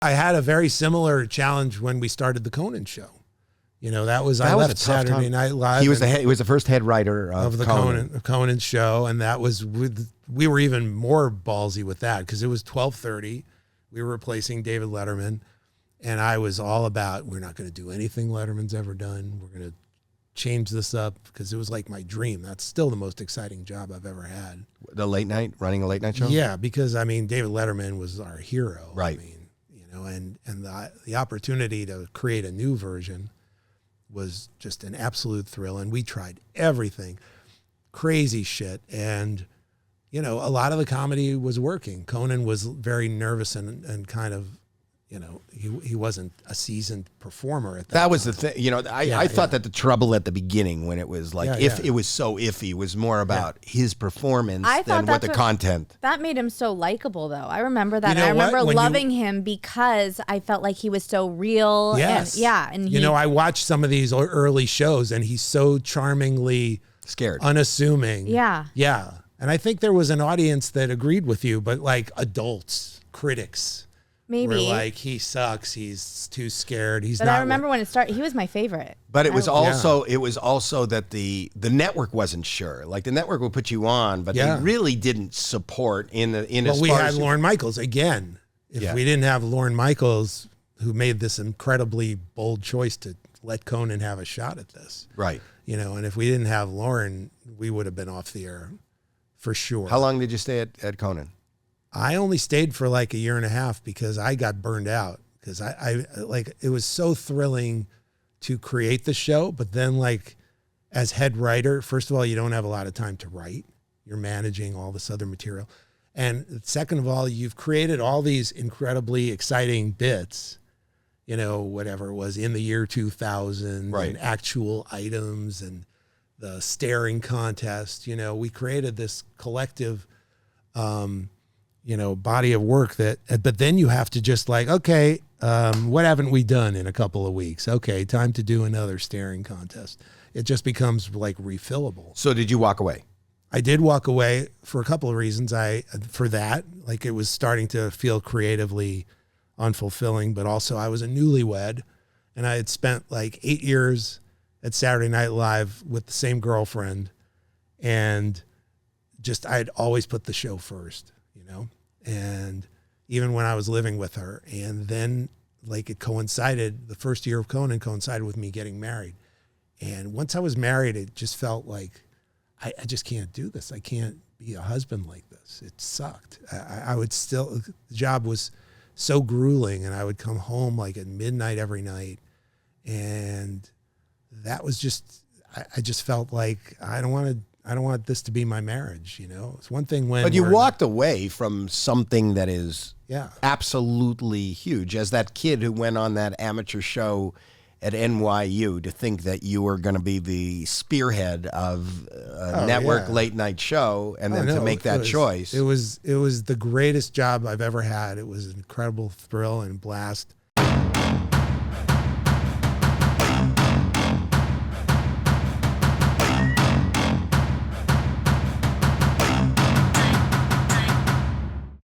I had a very similar challenge when we started the Conan show. I left a tough Saturday time. Night Live. He was the first head writer of the Conan show, and that was we were even more ballsy with that because it was 12:30. We were replacing David Letterman, and I was all about we're not going to do anything Letterman's ever done. We're going to change this up because it was like my dream. That's still the most exciting job I've ever had. The late night, running a late night show? Yeah, because David Letterman was our hero. Right. And the opportunity to create a new version was just an absolute thrill. And we tried everything, crazy shit. And, a lot of the comedy was working. Conan was very nervous and kind of, he wasn't a seasoned performer at that That was time. the thing. I thought that the trouble at the beginning when it was like, it was so iffy, was more about his performance than what the content. That made him so likable, though. I remember that. I what? remember loving him because I felt like he was so real. Yes. And I watched some of these early shows, and he's so charmingly scared, Mm-hmm. unassuming. Yeah. Yeah. And I think there was an audience that agreed with you, but like adults, critics. Maybe. We're like, he sucks. He's too scared. But I remember when it started, he was my favorite. But it was also that the network wasn't sure. Like the network would put you on, but they really didn't support But we had Lorne Michaels again. If we didn't have Lorne Michaels, who made this incredibly bold choice to let Conan have a shot at this. Right. And if we didn't have Lorne, we would have been off the air for sure. How long did you stay at Conan? I only stayed for like a year and a half because I got burned out because I it was so thrilling to create the show. But then like as head writer, first of all, you don't have a lot of time to write. You're managing all this other material. And second of all, you've created all these incredibly exciting bits, whatever it was in the year 2000 and actual items and the staring contest. We created this collective, body of work but then you have to just like, okay, what haven't we done in a couple of weeks? Okay, time to do another staring contest. It just becomes like refillable. So did you walk away? I did walk away for a couple of reasons. Like it was starting to feel creatively unfulfilling, but also I was a newlywed and I had spent like 8 years at Saturday Night Live with the same girlfriend. And just, I'd always put the show first. And even when I was living with her, and then like it coincided, the first year of Conan coincided with me getting married. And once I was married, it just felt like I just can't do this. I can't be a husband like this. It sucked. I would still, the job was so grueling, and I would come home like at midnight every night. And that was just, I just felt like I don't want this to be my marriage, It's one thing when... But you walked away from something that is Yeah. Absolutely huge. As that kid who went on that amateur show at NYU, to think that you were going to be the spearhead of a network late night show, and then to make that choice. It was the greatest job I've ever had. It was an incredible thrill and blast.